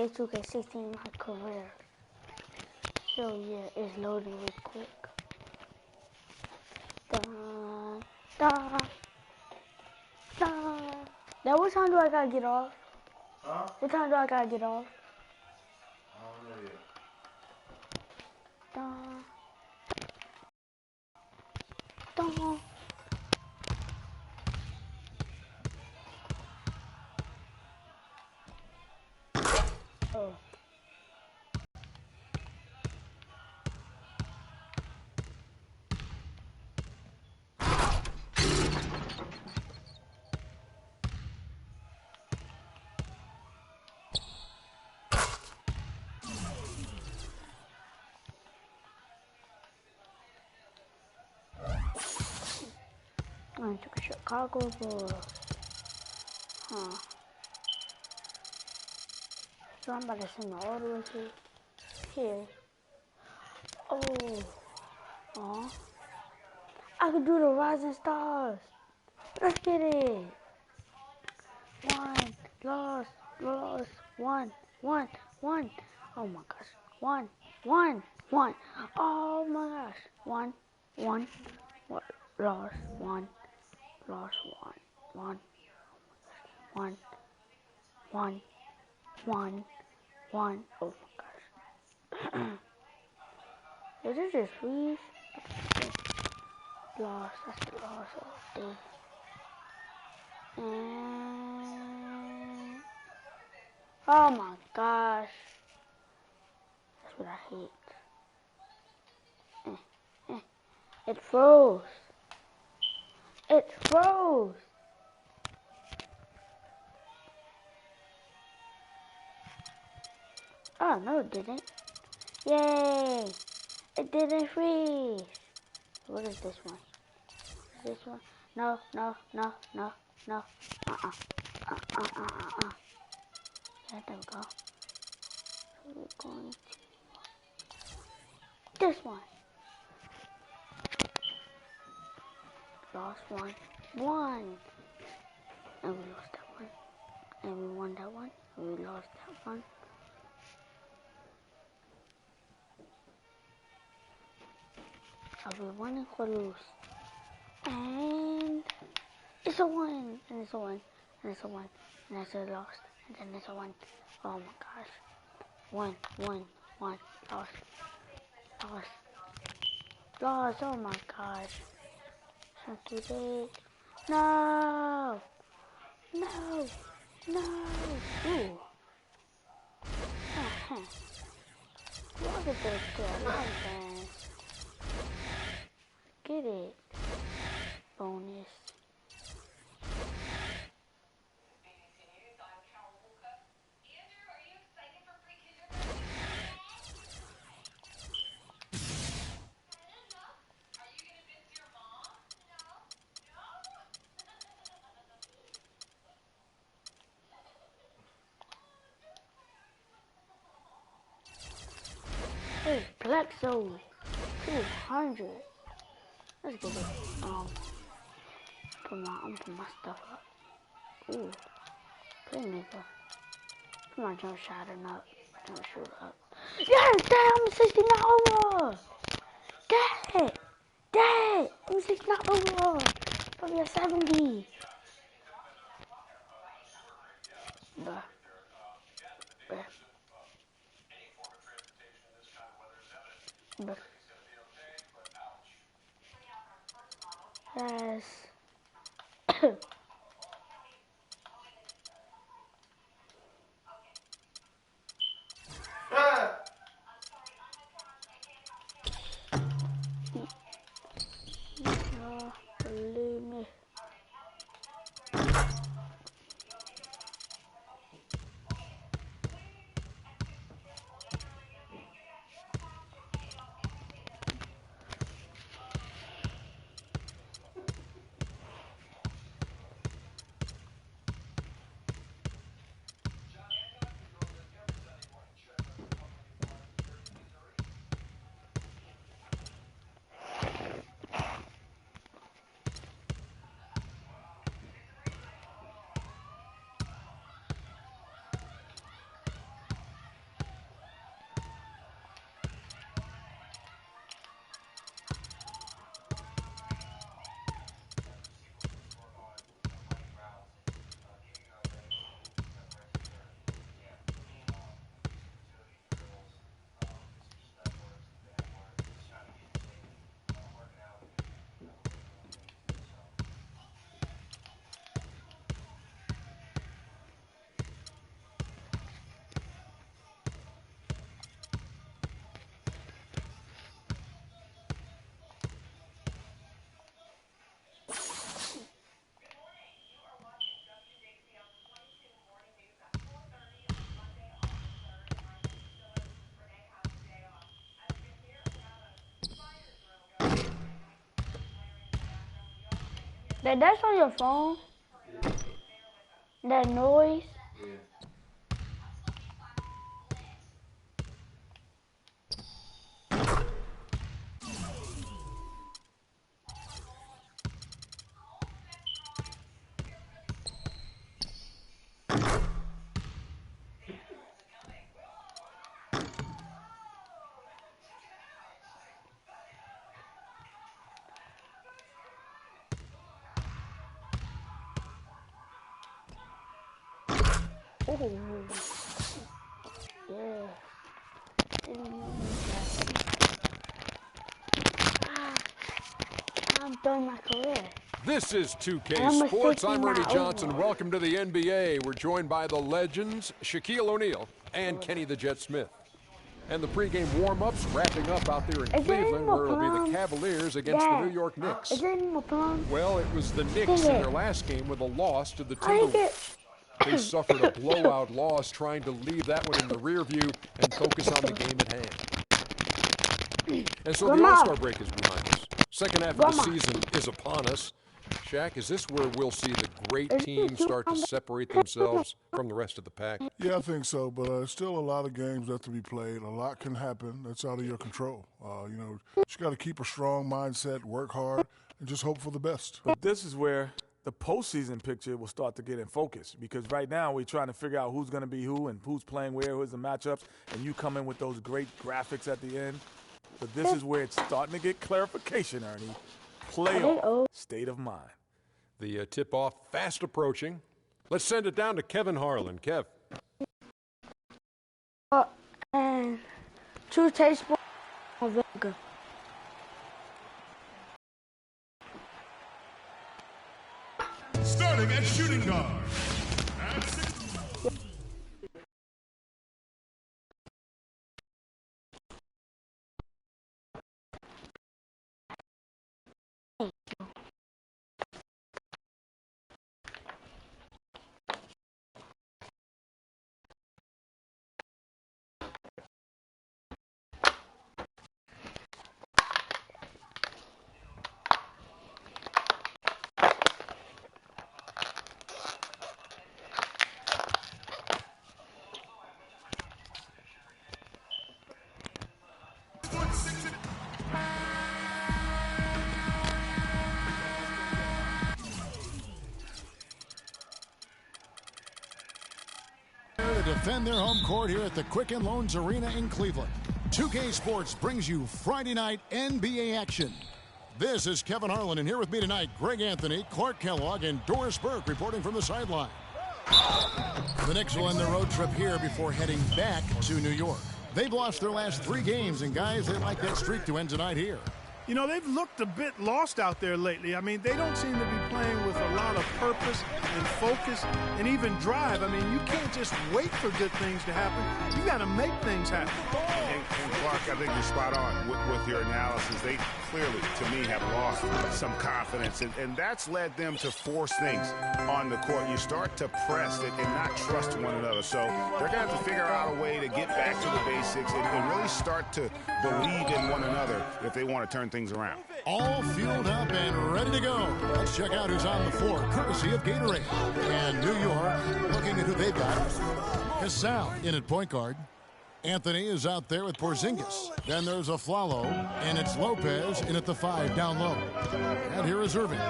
play 2K16 in my career. So yeah, it's loading real quick. Dun, dun, dun. Now what time do I gotta get off? Huh? What time do I gotta get off? I don't know yet. Dun, dun. Oh. I took a Chicago Bulls. Huh. So I'm about to send my all the way to here. Oh. Aw. I could do the rising stars. Let's get it. Lost, one. Oh my gosh. One. Oh my gosh. One. What? Lost, one. Oh my gosh. Is it just freeze? Lost, that's the lost of the day. And oh my gosh. That's what I hate. It froze. Oh, no it didn't. Yay! It didn't freeze. What is this one? No. Yeah, there we go. So we're going to this one. Lost one. And we lost that one. And we won that one. And we lost that one. Are we winning or lose? And it's a one. And it's a one. And it's a one. And it's a lost. And then it's a one. Oh my gosh. One. Lost. Oh my gosh. So today. No. Ooh. Look at this girl. Get it. Bonus. Hey, Plexo. 200. Let's get it. I'm put my stuff up. Ooh. Good nigga. Come on, jump shot or not. Jump shoot up. Yes, Dad, I'm 69 over. Dad, I'm 69 over. From your 70. Bruh. Yes. No, believe me. That's on your phone? Yeah. That noise? Yeah. Oh. Yeah. I'm done my career. This is 2K I'm a Sports. I'm 60 Ernie now. Johnson. Welcome to the NBA. We're joined by the legends, Shaquille O'Neal and Kenny the Jet Smith. And the pregame warm-ups wrapping up out there in Cleveland, where it'll be the Cavaliers against the New York Knicks. Is there any more plums? Well, it was the Knicks in their last game with a loss to the Timberwolves. They suffered a blowout loss, trying to leave that one in the rear view and focus on the game at hand. And so the All-Star break is behind us. Second half of the season is upon us. Shaq, is this where we'll see the great teams start to separate themselves from the rest of the pack? Yeah, I think so, but still a lot of games left to be played. A lot can happen that's out of your control. You just got to keep a strong mindset, work hard, and just hope for the best. But this is where the postseason picture will start to get in focus, because right now we're trying to figure out who's going to be who and who's playing where, who's the matchups, and you come in with those great graphics at the end. But this is where it's starting to get clarification, Ernie. Playoff state of mind. The tip-off fast approaching. Let's send it down to Kevin Harlan. Kev. And 2 tablespoons of vinegar. Starting at shooting guard. At 6. Defend their home court here at the Quicken Loans Arena in Cleveland. 2K Sports brings you Friday night NBA action. This is Kevin Harlan, and here with me tonight, Greg Anthony, Clark Kellogg, and Doris Burke reporting from the sideline. The Knicks will end their road trip here before heading back to New York. They've lost their last 3 games, and guys, they like that streak to end tonight here. You know, they've looked a bit lost out there lately. I mean, they don't seem to be playing with a lot of purpose and focus and even drive. I mean, you can't just wait for good things to happen. You got to make things happen. And Clark, I think you're spot on with your analysis. They clearly, to me, have lost some confidence, and that's led them to force things on the court. You start to press it and not trust one another. So they're going to have to figure out a way to get back to the basics and really start to believe in one another if they want to turn things around. All fueled up and ready to go. Let's check out who's on the floor, courtesy of Gatorade. And New York, looking at who they've got. Casal in at point guard. Anthony is out there with Porzingis. Then there's Aflalo, and it's Lopez in at the 5 down low. And here is Irving.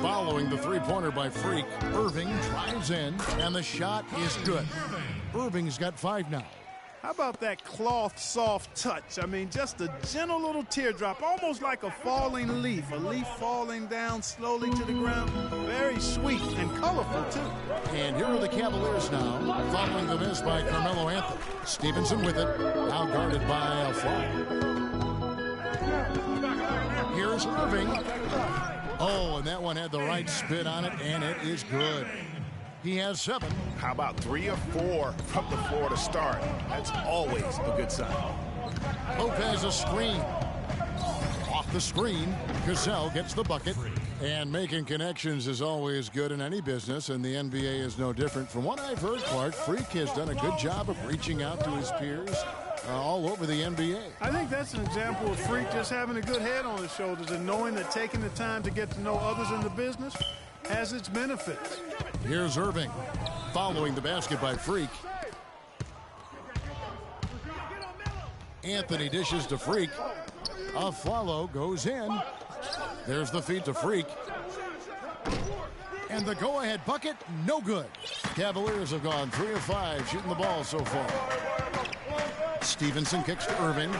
Following the three-pointer by Freak, Irving drives in, and the shot is good. Irving's got 5 now. How about that cloth soft touch? I mean, just a gentle little teardrop, almost like a falling leaf, a leaf falling down slowly to the ground. Very sweet and colorful, too. And here are the Cavaliers now, following the miss by Carmelo Anthony. Stevenson with it, now guarded by Aflalo. Here's Irving. Oh, and that one had the right spin on it, and it is good. He has 7. How about 3 or 4 from the floor to start? That's always a good sign. Lopez a screen. Off the screen, Gazelle gets the bucket. And making connections is always good in any business, and the NBA is no different. From what I've heard, Clark, Freak has done a good job of reaching out to his peers all over the NBA. I think that's an example of Freak just having a good head on his shoulders and knowing that taking the time to get to know others in the business has its benefits. Here's Irving following the basket by Freak. Anthony dishes to Freak. A follow goes in. There's the feed to Freak. And the go-ahead bucket, no good. Cavaliers have gone 3 of 5 shooting the ball so far. Stevenson kicks to Irving.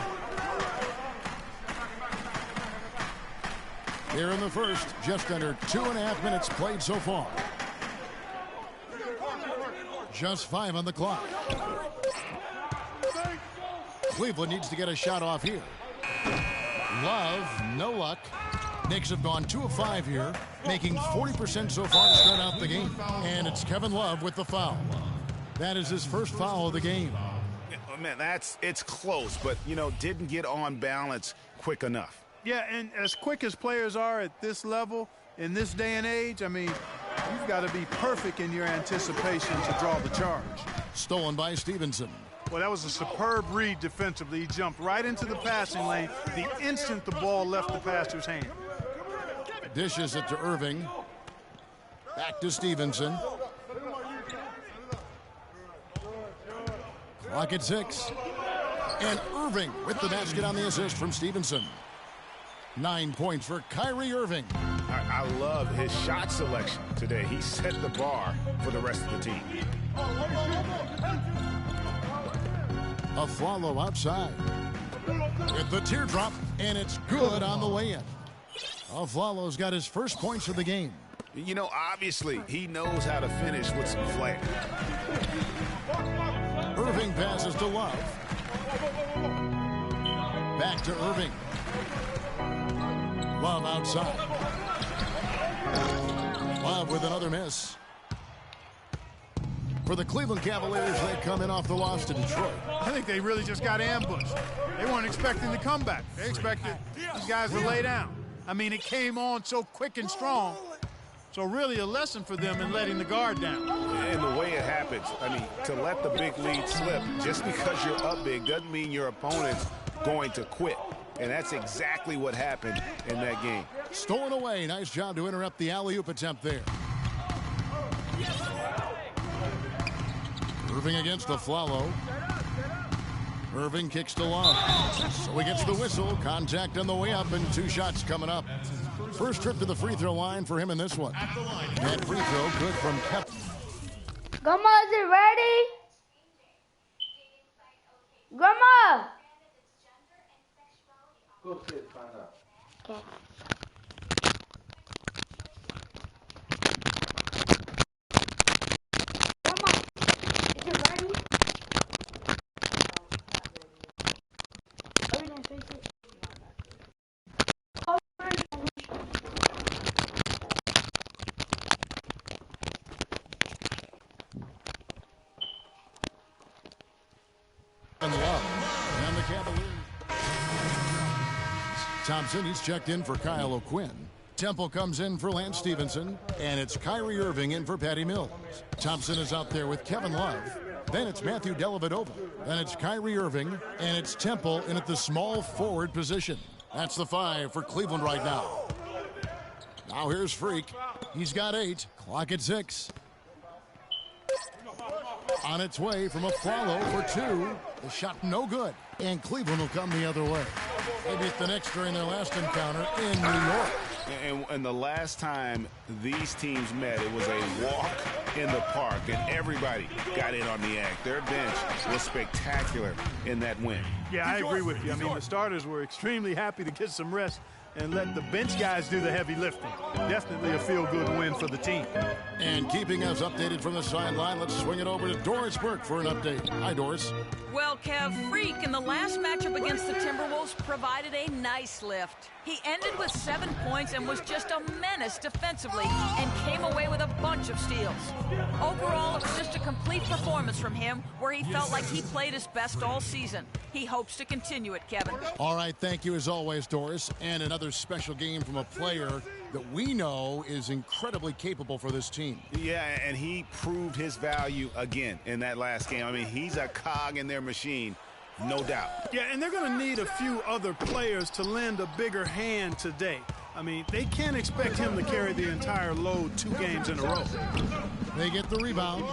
Here in the first, just under 2.5 minutes played so far. Just 5 on the clock. Cleveland needs to get a shot off here. Love, no luck. Knicks have gone 2 of 5 here, making 40% so far to start out the game. And it's Kevin Love with the foul. That is his first foul of the game. Oh, man, it's close, but, didn't get on balance quick enough. Yeah, and as quick as players are at this level, in this day and age, I mean, you've got to be perfect in your anticipation to draw the charge. Stolen by Stevenson. Well, that was a superb read defensively. He jumped right into the passing lane the instant the ball left the passer's hand. Dishes it to Irving. Back to Stevenson. Clock at 6. And Irving with the basket on the assist from Stevenson. 9 points for Kyrie Irving. I love his shot selection today. He set the bar for the rest of the team. A follow outside. With the teardrop, and it's good on the way in. Aflalo's got his first points of the game. Obviously, he knows how to finish with some flair. Irving passes to Love. Back to Irving. Love outside. Love with another miss. For the Cleveland Cavaliers, they come in off the loss to Detroit. I think they really just got ambushed. They weren't expecting the comeback. They expected these guys to lay down. I mean, it came on so quick and strong. So really a lesson for them in letting the guard down. And the way it happens, to let the big lead slip just because you're up big doesn't mean your opponent's going to quit. And that's exactly what happened in that game. Stolen away. Nice job to interrupt the alley-oop attempt there. Irving against Aflalo. Irving kicks to Love. So he gets the whistle. Contact on the way up, and 2 shots coming up. First trip to the free throw line for him in this one. That free throw good from Kevin. Grandma, is it ready? Grandma! Go see it, find out. Okay. Grandma, is it ready? Are we gonna fix it? Oh, And Love. And the Cavaliers. Thompson, he's checked in for Kyle O'Quinn. Temple comes in for Lance Stevenson. And it's Kyrie Irving in for Patty Mills. Thompson is out there with Kevin Love. Then it's Matthew Dellavedova. Then it's Kyrie Irving. And it's Temple in at the small forward position. That's the 5 for Cleveland right now. Now here's Freak. He's got 8. Clock at 6. On its way from a follow for 2. The shot no good. And Cleveland will come the other way. They beat the Knicks during their last encounter in New York. And the last time these teams met, it was a walk in the park, and everybody got in on the act. Their bench was spectacular in that win. Yeah, I agree with you. I mean, the starters were extremely happy to get some rest and let the bench guys do the heavy lifting. Definitely a feel-good win for the team. And keeping us updated from the sideline, let's swing it over to Doris Burke for an update. Hi, Doris. Well, Kev, Freak in the last matchup against the Timberwolves provided a nice lift. He ended with 7 points and was just a menace defensively and came away with a bunch of steals. Overall, it was just a complete performance from him where he felt like he played his best all season. He hopes to continue it, Kevin. All right, thank you as always, Doris. And another special game from a player that we know is incredibly capable for this team. Yeah, and he proved his value again in that last game. I mean, he's a cog in their machine, no doubt. Yeah, and they're going to need a few other players to lend a bigger hand today. I mean, they can't expect him to carry the entire load 2 games in a row. They get the rebound.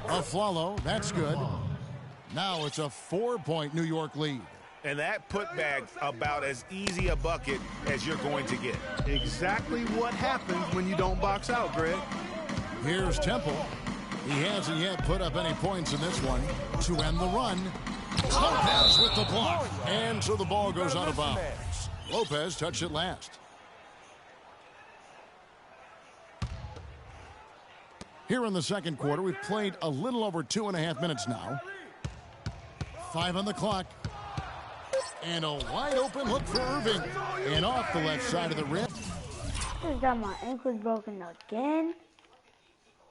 Aflalo, that's good. Now it's a 4-point New York lead. And that putback's about as easy a bucket as you're going to get. Exactly what happens when you don't box out, Greg. Here's Temple. He hasn't yet put up any points in this one. To end the run, Lopez with the block. And so the ball goes out of bounds. Lopez touched it last. Here in the second quarter, we've played a little over 2.5 minutes now. 5 on the clock. And a wide open look for Irving. And off the left side of the rim. Just got my ankles broken again.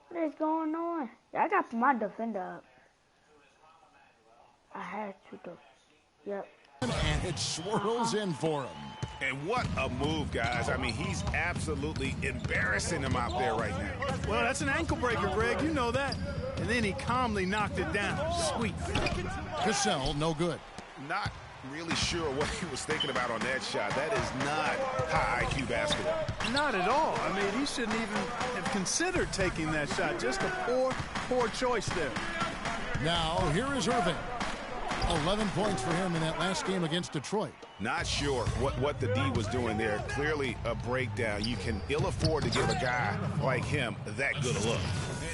What is going on? Yeah, I got my defender up. I had to do. Yep. And it swirls in for him. And what a move, guys. I mean, he's absolutely embarrassing him out there right now. Well, that's an ankle breaker, Greg. You know that. And then he calmly knocked it down. Sweet. Cassell, no good. Not really sure what he was thinking about on that shot. That is not high IQ basketball. Not at all. I mean, he shouldn't even have considered taking that shot. Just a poor choice there. Now, here is Irving. 11 points for him in that last game against Detroit. Not sure what the D was doing there. Clearly a breakdown. You can ill afford to give a guy like him that good a look.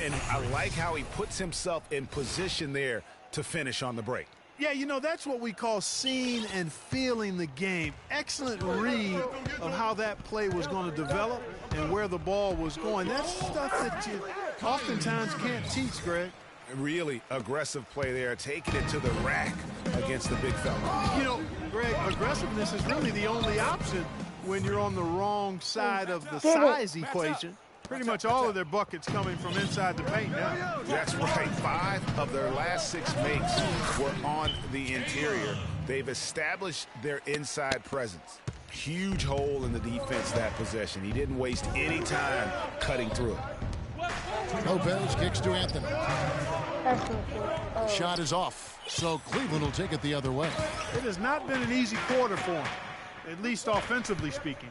And I like how he puts himself in position there to finish on the break. Yeah, you know, that's what we call seeing and feeling the game. Excellent read of how that play was going to develop and where the ball was going. That's stuff that you oftentimes can't teach, Greg. Really aggressive play there, taking it to the rack against the big fella. You know, Greg, aggressiveness is really the only option when you're on the wrong side of the size equation. Pretty much all of their buckets coming from inside the paint now. That's right. 5 of their last 6 makes were on the interior. They've established their inside presence. Huge hole in the defense that possession. He didn't waste any time cutting through it. Lopez kicks to Anthony. Shot is off, so Cleveland will take it the other way. It has not been an easy quarter for him, at least offensively speaking.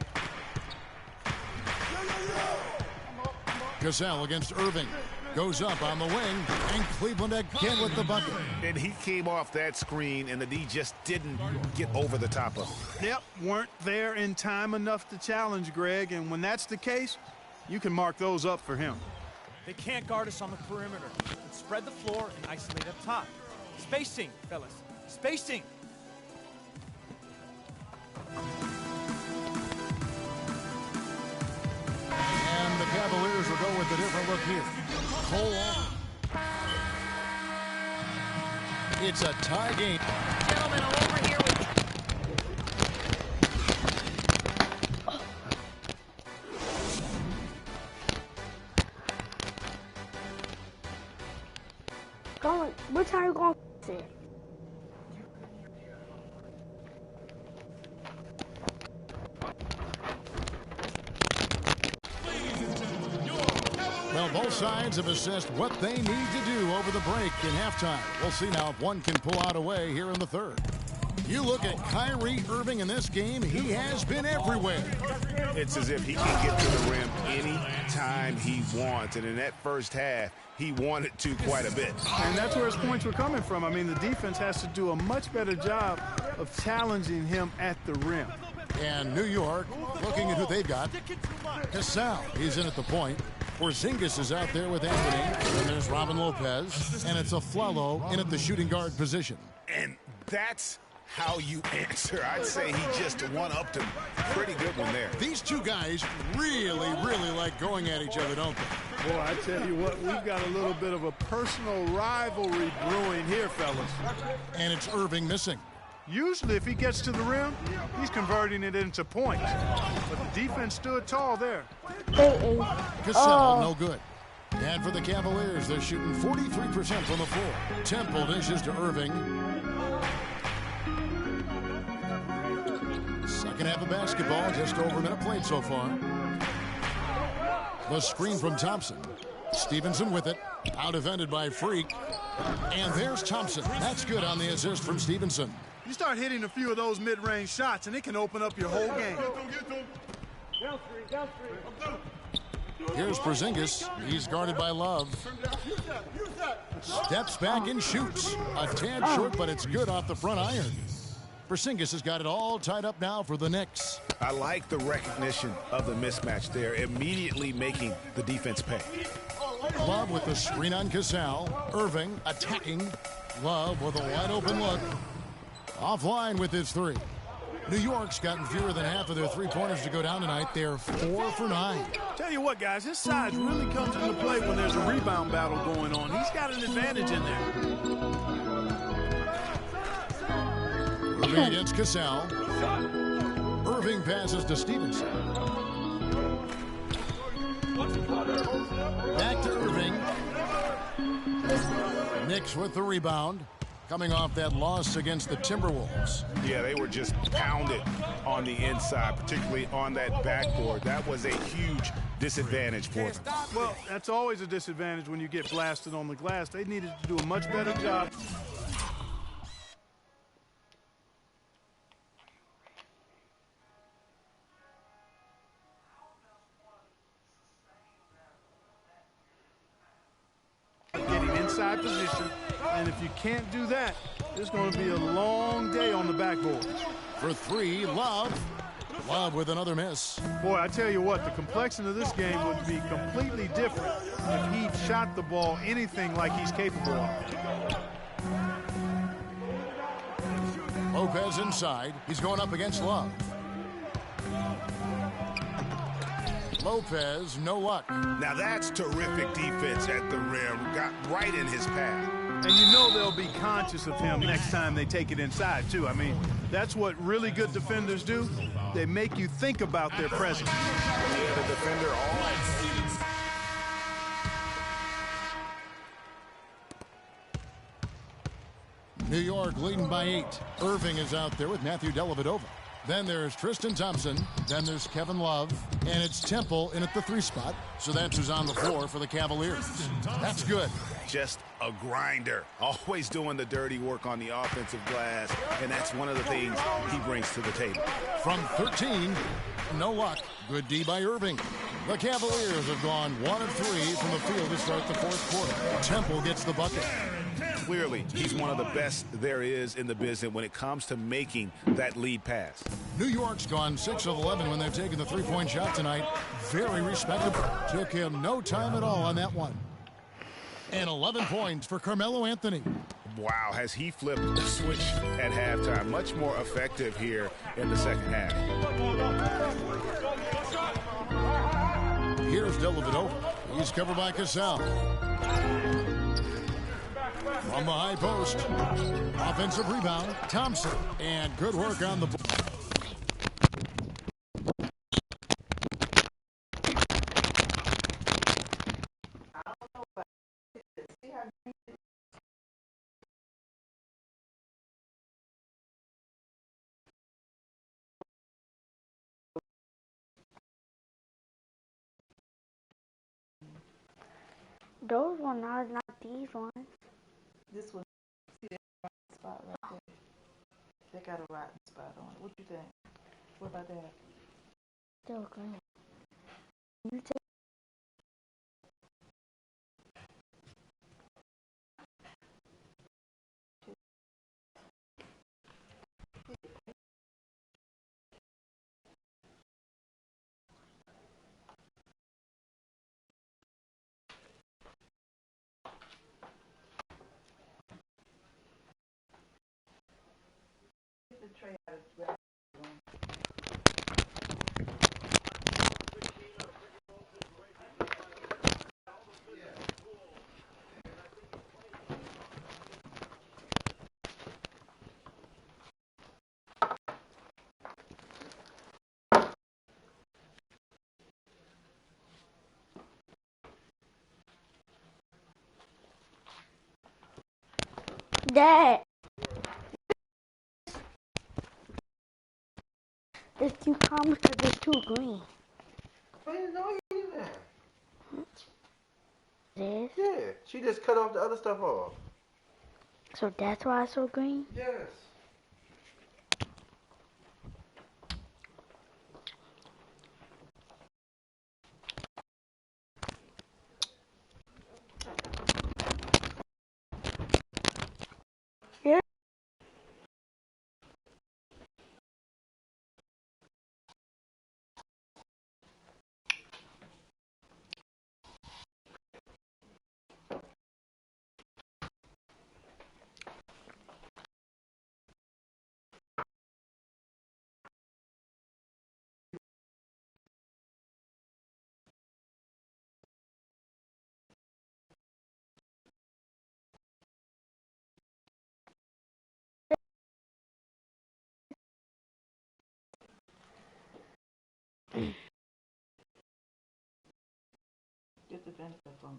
Cassell against Irving. Goes up on the wing, and Cleveland again with the bucket. And he came off that screen, and the D just didn't get over the top of him. Yep, weren't there in time enough to challenge Greg, and when that's the case, you can mark those up for him. They can't guard us on the perimeter. Let's spread the floor and isolate up top. Spacing, fellas. Spacing. And the Cavaliers will go with a different look here. Cole on. It's a tie game. Gentlemen, I'm over here with... What time are you going to see? Well, both sides have assessed what they need to do over the break in halftime. We'll see now if one can pull out a way here in the third. You look at Kyrie Irving in this game, he has been everywhere. It's as if he can get to the rim any time he wants. And in that first half, he wanted to quite a bit. And that's where his points were coming from. I mean, the defense has to do a much better job of challenging him at the rim. And New York, looking at who they've got. Cassell, he's in at the point. Porzingis is out there with Anthony. And there's Robin Lopez. And it's Aflalo in at the shooting guard position. And that's how you answer. I'd say he just one-upped him. Pretty good one there. These two guys really like going at each other, don't they? Boy, I tell you what, we've got a little bit of a personal rivalry brewing here, fellas. And it's Irving missing. Usually, if he gets to the rim, he's converting it into points. But the defense stood tall there. Cassell, no good. And for the Cavaliers, they're shooting 43% from the floor. Temple dishes to Irving. Second half of basketball, just over a minute played so far. The screen from Thompson. Stevenson with it. Out defended by Freak. And there's Thompson. That's good on the assist from Stevenson. You start hitting a few of those mid-range shots, and it can open up your whole game. Here's Porzingis. He's guarded by Love. Steps back and shoots. A tad short, but it's good off the front iron. Porzingis has got it all tied up now for the Knicks. I like the recognition of the mismatch there, immediately making the defense pay. Love with the screen on Casal. Irving attacking. Love with a wide open look. Offline with his three. New York's gotten fewer than half of their three-pointers to go down tonight. They're 4 for 9. Tell you what, guys, his size really comes into play when there's a rebound battle going on. He's got an advantage in there. Irving against Casal. Irving passes to Stevenson. Back to Irving. Knicks with the rebound. Coming off that loss against the Timberwolves. Yeah, they were just pounded on the inside, particularly on that backboard. That was a huge disadvantage for them. Well, that's always a disadvantage when you get blasted on the glass. They needed to do a much better job. Getting inside position. And if you can't do that, it's going to be a long day on the backboard. For three, Love. Love with another miss. Boy, I tell you what, the complexion of this game would be completely different if he shot the ball anything like he's capable of. Lopez inside. He's going up against Love. Lopez, no luck. Now that's terrific defense at the rim. Got right in his path. And you know they'll be conscious of him next time they take it inside, too. I mean, that's what really good defenders do. They make you think about their presence. Yeah, the defender always. New York leading by 8. Irving is out there with Matthew Dellavedova. Then there's Tristan Thompson. Then there's Kevin Love. And it's Temple in at the 3 spot. So that's who's on the floor for the Cavaliers. That's good. Just a grinder. Always doing the dirty work on the offensive glass. And that's one of the things he brings to the table. From 13, no luck. Good D by Irving. The Cavaliers have gone 1 of 3 from the field to start the 4th quarter. Temple gets the bucket. Clearly, he's one of the best there is in the business when it comes to making that lead pass. New York's gone 6 of 11 when they've taken the 3-point shot tonight. Very respectable. Took him no time at all on that one. And 11 points for Carmelo Anthony. Wow, has he flipped the switch at halftime. Much more effective here in the second half. Here's Dellavedova. He's covered by Casal. From the high post. Offensive rebound. Thompson. And good work on the ball. Those ones are not these ones. This one, see that rotten spot right there? They got a rotten spot on it. What do you think? What about that? Still green. You take the tray out of the room. Dad. There's 2 commas because there's 2 green. I didn't know you did that. This? Yeah, she just cut off the other stuff off. So that's why it's so green? Yes. Yeah. Get the vinegar for me.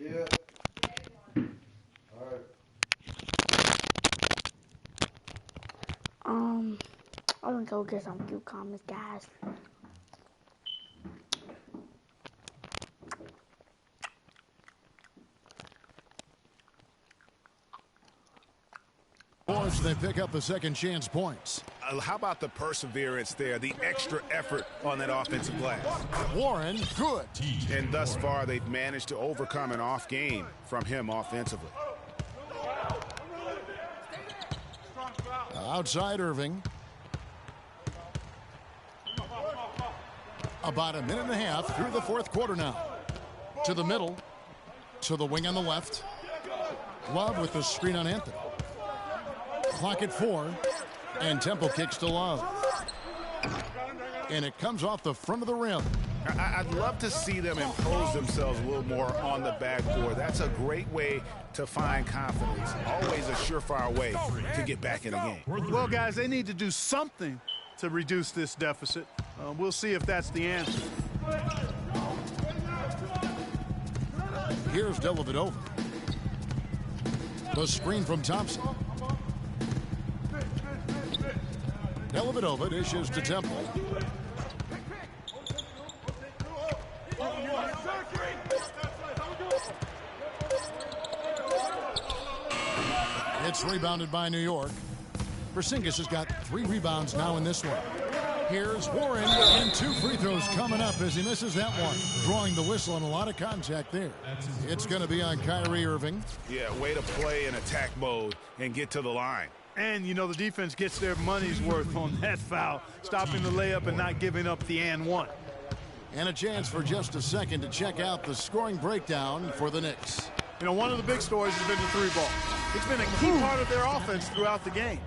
Yeah. All right. I'm gonna go get some cucumbers, guys. as they pick up the second chance points. How about the perseverance there, the extra effort on that offensive glass? Warren, good. And thus far, they've managed to overcome an off game from him offensively. Outside Irving. About a minute and a half through the fourth quarter now. To the middle. To the wing on the left. Love with the screen on Anthony. Clock at 4. And Temple kicks to Love. And it comes off the front of the rim. I'd love to see them impose themselves a little more on the backboard. That's a great way to find confidence. Always a surefire way to get back in the game. Well, guys, they need to do something to reduce this deficit. We'll see if that's the answer. Here's Dellavedova. The screen from Thompson. Dellavedova dishes to Temple. It's rebounded by New York. Porzingis has got 3 rebounds now in this one. Here's Warren, and 2 free throws coming up as he misses that one. Drawing the whistle and a lot of contact there. It's going to be on Kyrie Irving. Yeah, way to play in attack mode and get to the line. And, you know, the defense gets their money's worth on that foul, stopping the layup and not giving up the and one. And a chance for just a second to check out the scoring breakdown for the Knicks. You know, one of the big stories has been the 3-ball. It's been a key part of their offense throughout the game.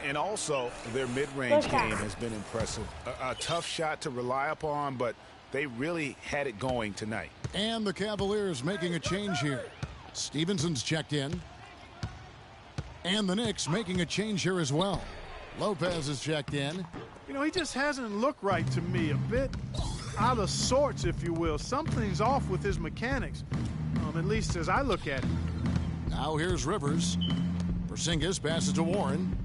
And also, their mid-range game has been impressive. A tough shot to rely upon, but they really had it going tonight. And the Cavaliers making a change here. Stevenson's checked in. And the Knicks making a change here as well. Lopez is checked in. You know, he just hasn't looked right to me. A bit out of sorts, if you will. Something's off with his mechanics, at least as I look at it. Now here's Rivers. Porzingis passes to Warren.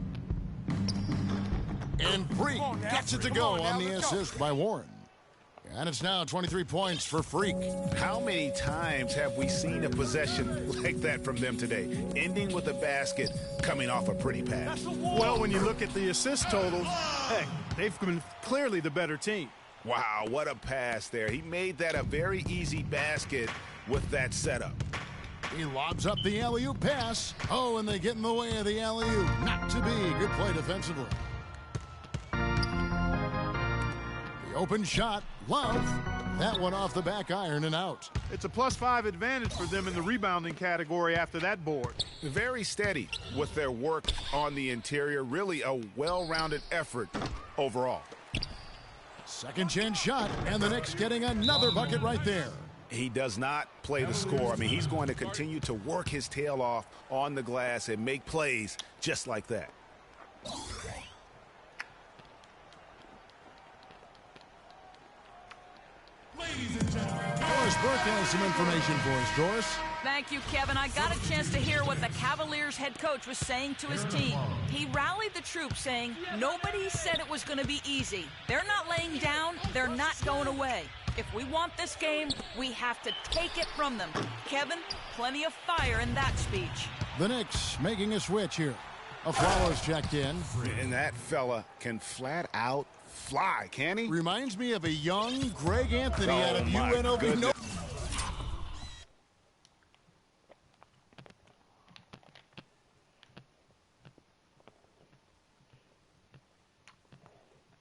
And Freak gets it to go on the assist by Warren. And it's now 23 points for Freak. How many times have we seen a possession like that from them today? Ending with a basket, coming off a pretty pass. Well, when you look at the assist totals, heck, they've been clearly the better team. Wow, what a pass there. He made that a very easy basket with that setup. He lobs up the alley-oop pass. Oh, and they get in the way of the alley-oop. Not to be. Good play defensively. The open shot. Love. That one off the back iron and out. It's a +5 advantage for them in the rebounding category after that board. Very steady with their work on the interior. Really a well-rounded effort overall. Second chance shot, and the Knicks getting another bucket right there. He does not play the score. I mean, he's going to continue to work his tail off on the glass and make plays just like that. Doris Burke has some information for us. Doris? Thank you, Kevin. I got a chance to hear what the Cavaliers head coach was saying to his team. He rallied the troops saying, nobody said it was going to be easy. They're not laying down. They're not going away. If we want this game, we have to take it from them. Kevin, plenty of fire in that speech. The Knicks making a switch here. Aflalo's checked in. And that fella can flat out fly, can he? Reminds me of a young Greg Anthony out of UNLV. No.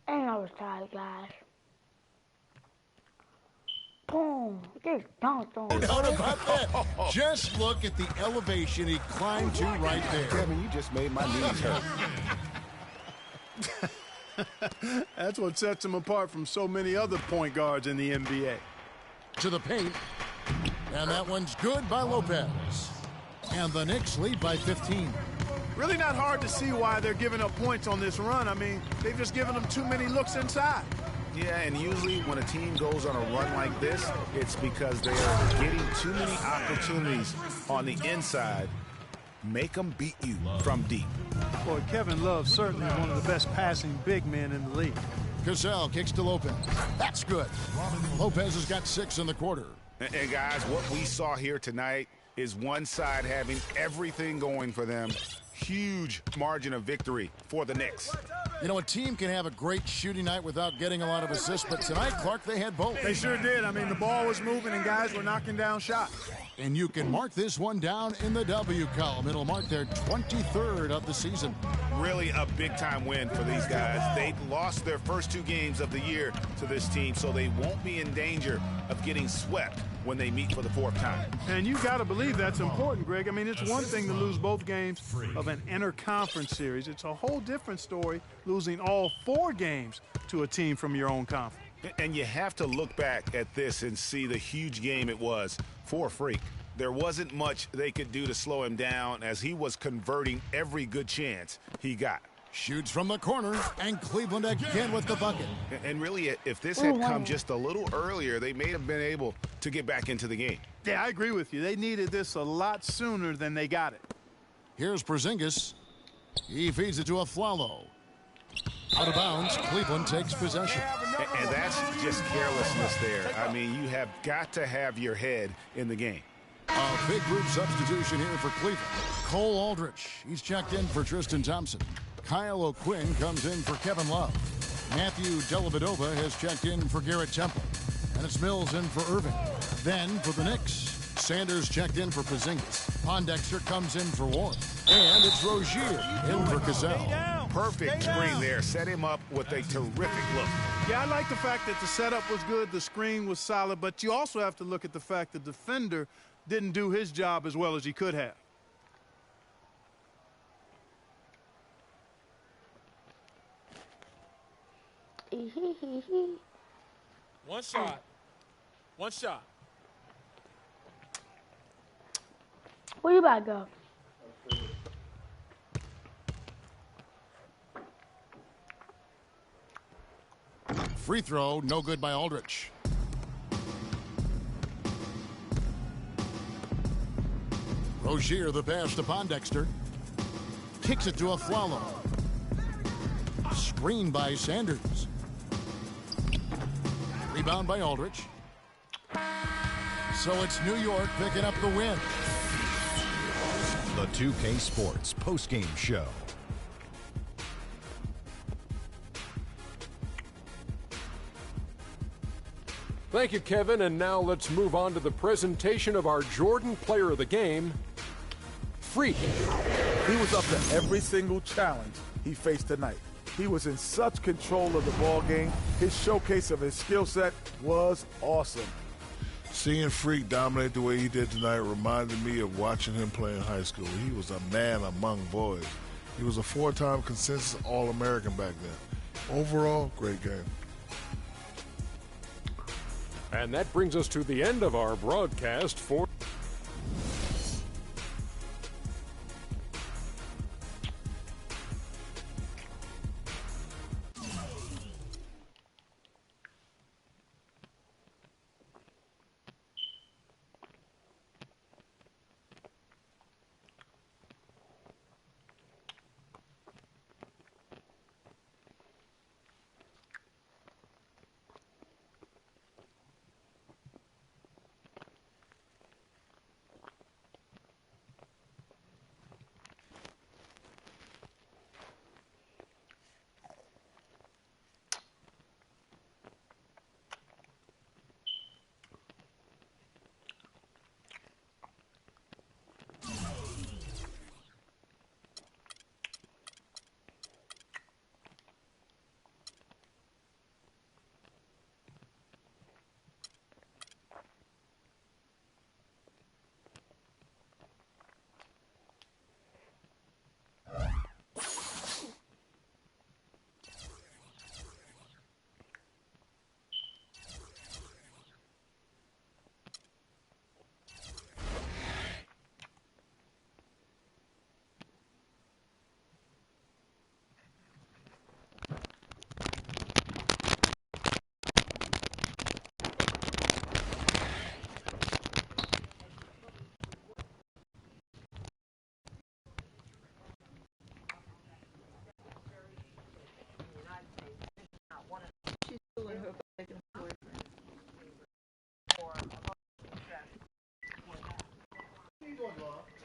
And I was tired, guys. Boom. Get dunked on. No doubt about that. Just look at the elevation he climbed to right there. Kevin, you just made my knees hurt. That's what sets him apart from so many other point guards in the NBA. To the paint. And that one's good by Lopez. And the Knicks lead by 15. Really not hard to see why they're giving up points on this run. I mean, they've just given them too many looks inside. Yeah, and usually when a team goes on a run like this, it's because they are getting too many opportunities on the inside. Make them beat you from deep. Boy, Kevin Love certainly one of the best passing big men in the league. Cassell kicks to Lopez. That's good. Lopez has got 6 in the quarter. And guys, what we saw here tonight is one side having everything going for them, huge margin of victory for the Knicks. You know, a team can have a great shooting night without getting a lot of assists, but tonight, Clark, they had both. They sure did. I mean, the ball was moving and guys were knocking down shots. And you can mark this one down in the W column. It'll mark their 23rd of the season. Really a big-time win for these guys. They lost their first 2 games of the year to this team, so they won't be in danger of getting swept when they meet for the 4th time. And you got to believe that's important, Greg. I mean, it's one thing to lose both games of an inter-conference series. It's a whole different story losing all 4 games to a team from your own conference. And you have to look back at this and see the huge game it was for Freak. There wasn't much they could do to slow him down as he was converting every good chance he got. Shoots from the corner, and Cleveland again with the bucket. And really, if this had come just a little earlier, they may have been able to get back into the game. Yeah, I agree with you. They needed this a lot sooner than they got it. Here's Porzingis. He feeds it to Afflalo. Out of bounds, Cleveland takes possession. And that's just carelessness there. I mean, you have got to have your head in the game. A big group substitution here for Cleveland. Cole Aldrich, he's checked in for Tristan Thompson. Kyle O'Quinn comes in for Kevin Love. Matthew Dellavedova has checked in for Garrett Temple. And it's Mills in for Irving. Then for the Knicks, Sanders checked in for Porzingis. Pondexter comes in for Warren. And it's Rozier in for Cassell. Perfect screen there. Set him up with a terrific look. Yeah, I like the fact that the setup was good, the screen was solid, but you also have to look at the fact the defender didn't do his job as well as he could have. One shot. One shot. Where you about to go? Free throw, no good by Aldrich. Rozier, the pass to Pondexter. Kicks it to Afflalo. Screen by Sanders. Rebound by Aldrich. So it's New York picking up the win. The 2K Sports postgame show. Thank you, Kevin. And now let's move on to the presentation of our Jordan Player of the Game, Freak. He was up to every single challenge he faced tonight. He was in such control of the ball game. His showcase of his skill set was awesome. Seeing Freak dominate the way he did tonight reminded me of watching him play in high school. He was a man among boys. He was a 4-time consensus All-American back then. Overall, great game. And that brings us to the end of our broadcast for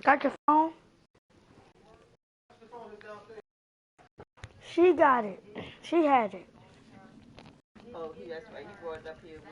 Got your phone? She got it. She had it. Oh, that's right. He brought it up here when.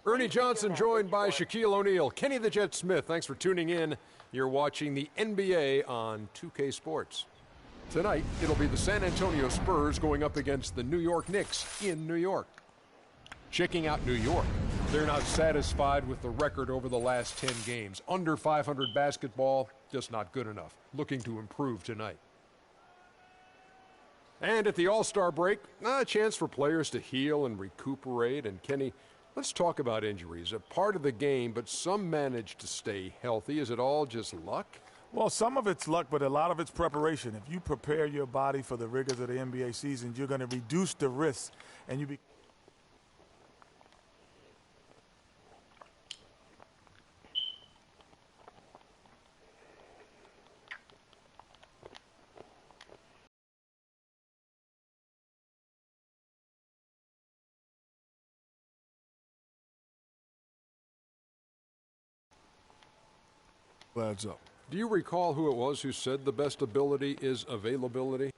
Ernie Johnson joined by Shaquille O'Neal. Kenny the Jet Smith, thanks for tuning in. You're watching the NBA on 2K Sports. Tonight, it'll be the San Antonio Spurs going up against the New York Knicks in New York. Checking out New York, they're not satisfied with the record over the last 10 games. Under 500 basketball, just not good enough. Looking to improve tonight. And at the All-Star break, a chance for players to heal and recuperate. And Kenny, let's talk about injuries. A part of the game, but some manage to stay healthy. Is it all just luck? Well, some of it's luck, but a lot of it's preparation. If you prepare your body for the rigors of the NBA season, you're going to reduce the risks, and you be. Adds up. Do you recall who it was who said the best ability is availability?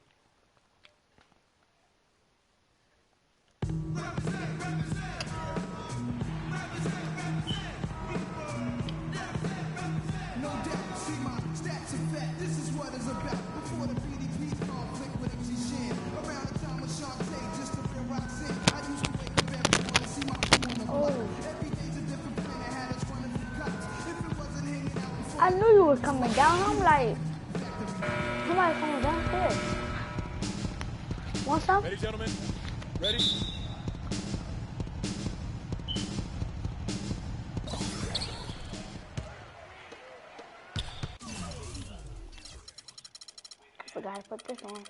I knew you were coming down. I'm like, somebody coming downstairs. Want some? Ready, gentlemen? Ready? I forgot to put this on.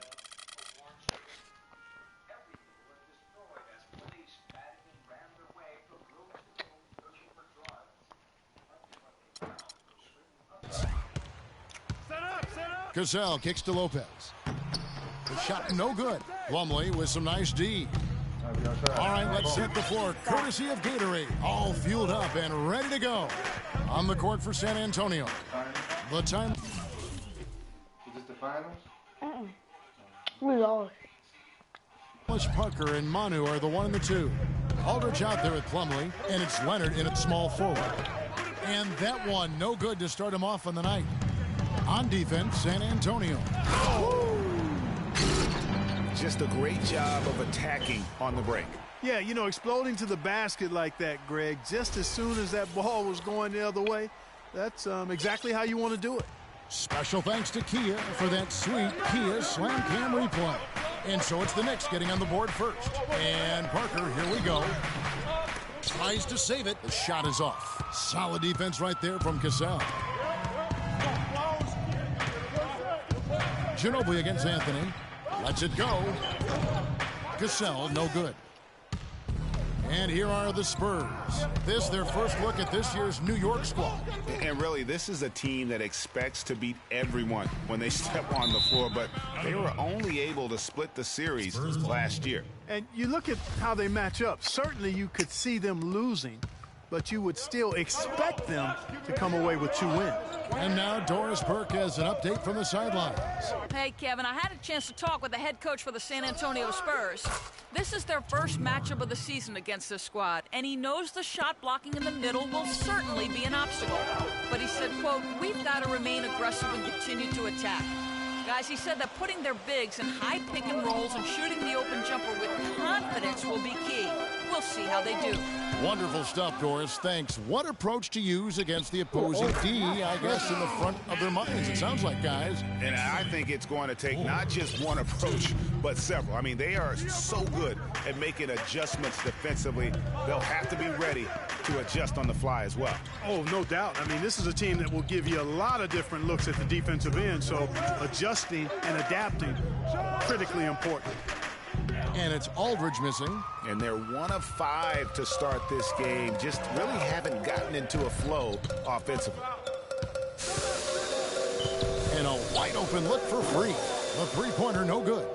Cassell kicks to Lopez. The shot no good. Plumlee with some nice D. All right, let's set the floor. Courtesy of Gatorade. All fueled up and ready to go. On the court for San Antonio. The time. Is this the finals? We lost. Parker and Manu are the 1 and the 2. Aldridge out there with Plumlee, and it's Leonard in at small forward. And that one no good to start him off on the night. On defense, San Antonio. Just a great job of attacking on the break. Yeah, you know, exploding to the basket like that, Greg, just as soon as that ball was going the other way, that's exactly how you want to do it. Special thanks to Kia for that sweet Kia Slam Cam replay. And so it's the Knicks getting on the board first. And Parker, here we go. Tries to save it. The shot is off. Solid defense right there from Cassell. Ginobili against Anthony. Lets it go. Cassell, no good. And here are the Spurs. This their first look at this year's New York squad. And really, this is a team that expects to beat everyone when they step on the floor, but they were only able to split the series last year. And you look at how they match up. Certainly you could see them losing, but you would still expect them to come away with 2 wins. And now Doris Burke has an update from the sidelines. Hey, Kevin, I had a chance to talk with the head coach for the San Antonio Spurs. This is their first matchup of the season against this squad, and he knows the shot blocking in the middle will certainly be an obstacle. But he said, quote, "We've got to remain aggressive and continue to attack." Guys, he said that putting their bigs in high pick and rolls and shooting the open jumper with confidence will be key. We'll see how they do. Wonderful stuff, Doris. Thanks. What approach to use against the opposing D, I guess, in the front of their minds, it sounds like, guys. And I think it's going to take not just one approach, but several. I mean, they are so good at making adjustments defensively. They'll have to be ready to adjust on the fly as well. Oh, no doubt. I mean, this is a team that will give you a lot of different looks at the defensive end, so adjusting and adapting, critically important. And it's Aldridge missing. And they're 1 of 5 to start this game. Just really haven't gotten into a flow offensively. And a wide open look for Freak. The three-pointer no good.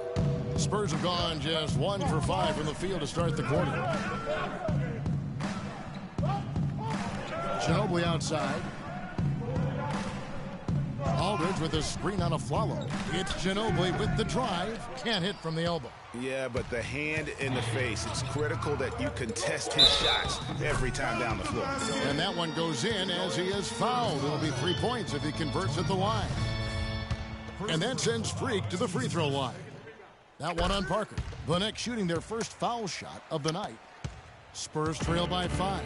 Spurs have gone just 1 for 5 from the field to start the quarter. Ginobili outside. Aldridge with a screen on a Flalo. It's Ginobili with the drive. Can't hit from the elbow. Yeah, but the hand in the face. It's critical that you contest his shots every time down the floor. And that one goes in as he is fouled. It'll be 3 points if he converts at the line. And that sends Freak to the free throw line. That one on Parker. The Knicks shooting their first foul shot of the night. Spurs trail by 5.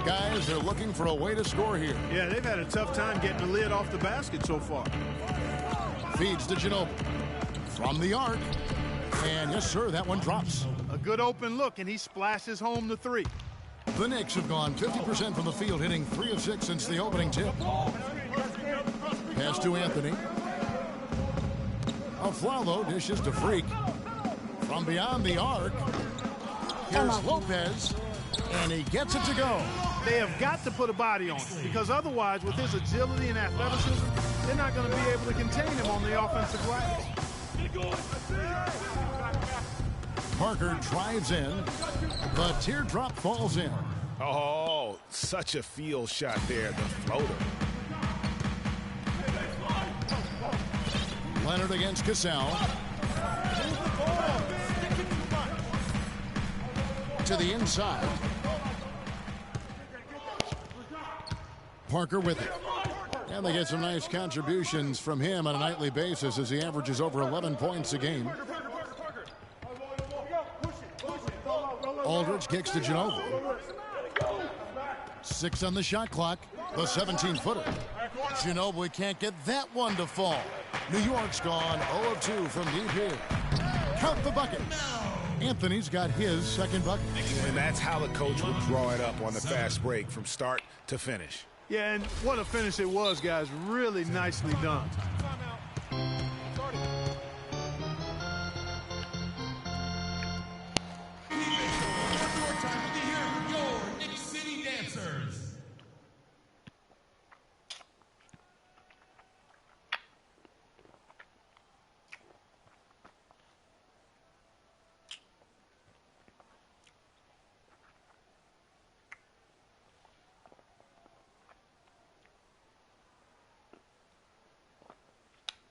Guys, they're looking for a way to score here. Yeah, they've had a tough time getting the lid off the basket so far. Feeds to Ginobili. From the arc. And yes, sir, that one drops. A good open look, and he splashes home the 3. The Knicks have gone 50% from the field, hitting 3 of 6 since the opening tip. Pass to Anthony. Flalo dishes to Freak. From beyond the arc, here's Lopez, and he gets it to go. They have got to put a body on him, because otherwise, with his agility and athleticism, they're not going to be able to contain him on the offensive glass. Parker drives in. The teardrop falls in. Oh, such a field shot there, the floater. Leonard against Cassell. To the inside. Parker with it. And they get some nice contributions from him on a nightly basis as he averages over 11 points a game. Aldridge kicks to Ginobili. 6 on the shot clock. The 17-footer. Ginobili can't get that one to fall. New York's gone 0 of 2 from deep here. Count the bucket. Anthony's got his second bucket. And that's how the coach would draw it up on the fast break from start to finish. Yeah, and what a finish it was, guys. Really nicely done.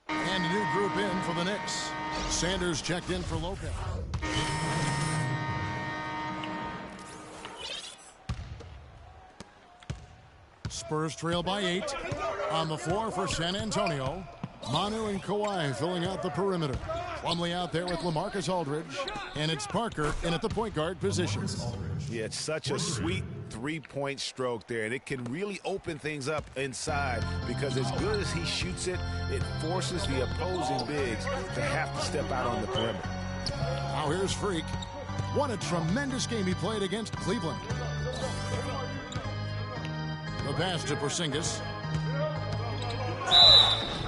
And a new group in for the Knicks. Sanders checked in for Lopez. Spurs trail by 8. On the floor for San Antonio. Manu and Kawhi filling out the perimeter. Plumlee out there with LaMarcus Aldridge. And it's Parker in at the point guard position. Yeah, it's such a sweet three-point stroke there, and it can really open things up inside because as good as he shoots it, it forces the opposing bigs to have to step out on the perimeter. Now here's Freak. What a tremendous game he played against Cleveland. The pass to Porzingis.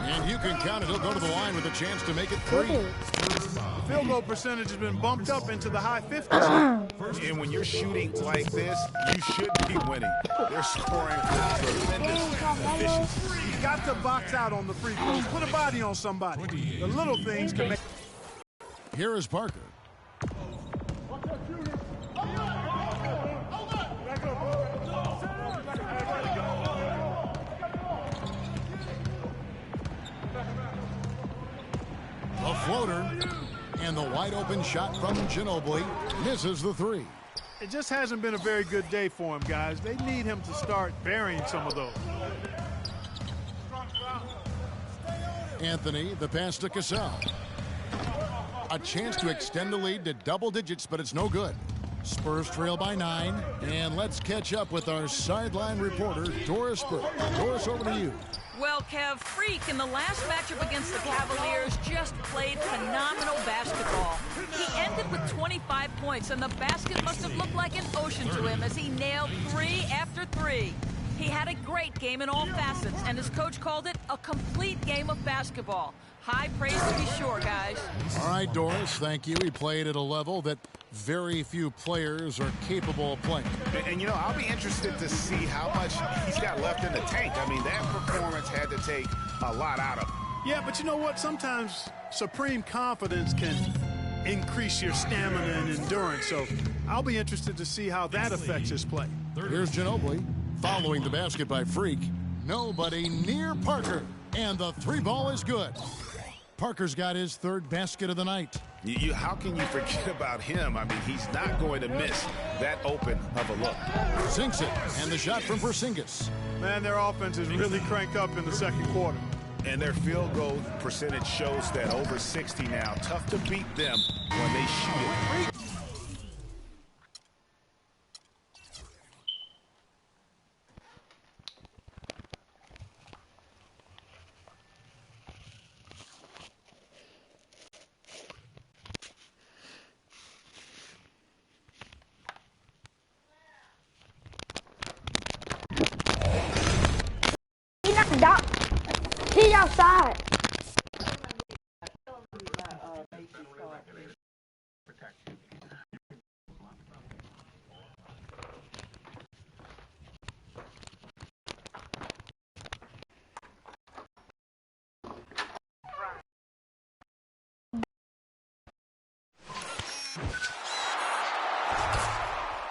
And you can count it. He'll go to the line with a chance to make it 3. The field goal percentage has been bumped up into the high 50s. And when you're shooting like this, you should be winning. They're scoring with tremendous efficiency. You got to box out on the free throws. Put a body on somebody. The little things can make. Here is Parker. A floater, and the wide open shot from Ginobili misses the 3. It just hasn't been a very good day for him, guys. They need him to start burying some of those. Anthony, the pass to Cassell. A chance to extend the lead to double digits, but it's no good. Spurs trail by 9, and let's catch up with our sideline reporter, Doris Burke. Doris, over to you. Well, Kev, Freak in the last matchup against the Cavaliers just played phenomenal basketball. He ended with 25 points, and the basket must have looked like an ocean to him as he nailed 3 after 3. He had a great game in all facets, and his coach called it a complete game of basketball. High praise to be sure, guys. All right, Doris, thank you. He played at a level that very few players are capable of playing. And, you know, I'll be interested to see how much he's got left in the tank. I mean, that performance had to take a lot out of him. Yeah, but you know what? Sometimes supreme confidence can increase your stamina and endurance. So I'll be interested to see how that affects his play. Here's Ginobili following the basket by Freak. Nobody near Parker, and the three ball is good. Parker's got his third basket of the night. How can you forget about him? I mean, he's not going to miss that open of a look. Sinks it, and the shot from Porzingis. Man, their offense is really cranked up in the second quarter. And their field goal percentage shows that over 60 now. Tough to beat them when they shoot it. He's outside.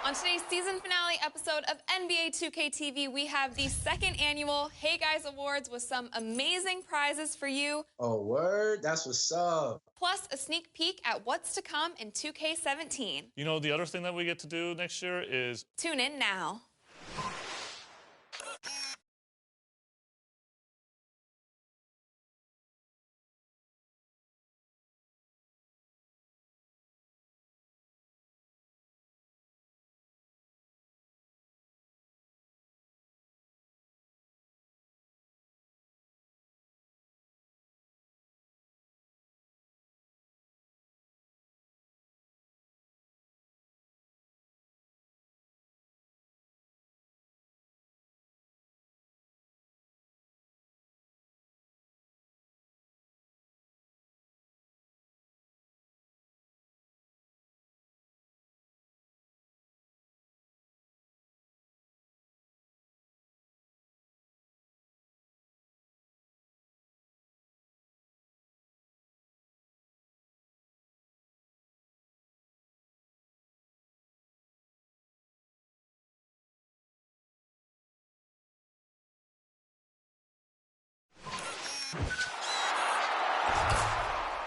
On today's season finale episode of NBA 2K TV, we have the second annual Hey Guys Awards with some amazing prizes for you. Oh, word? That's what's up. Plus a sneak peek at what's to come in 2K17. You know, the other thing that we get to do next year is... Tune in now.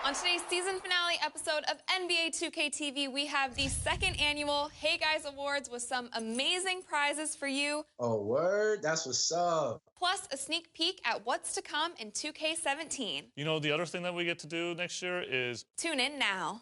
On today's season finale episode of NBA 2K TV, we have the second annual Hey Guys Awards with some amazing prizes for you. Oh, word? That's what's up. Plus a sneak peek at what's to come in 2K17. You know, the other thing that we get to do next year is... Tune in now.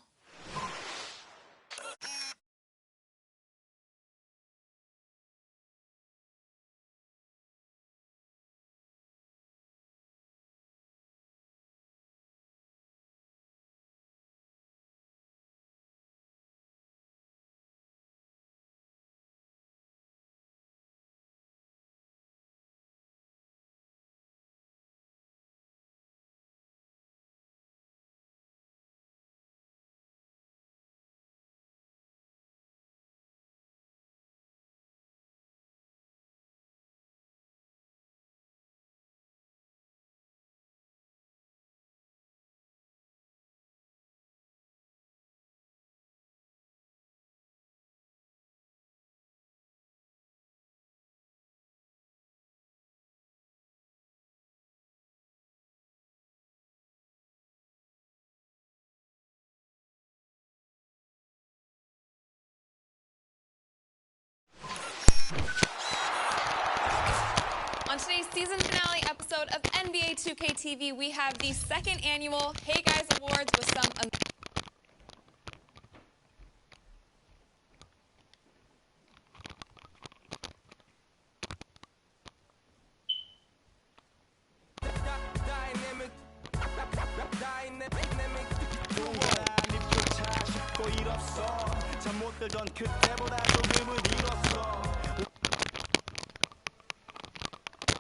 On today's season finale episode of NBA 2K TV, we have the second annual Hey Guys Awards with some... 잘못들던 그때보다 조금은 잃었어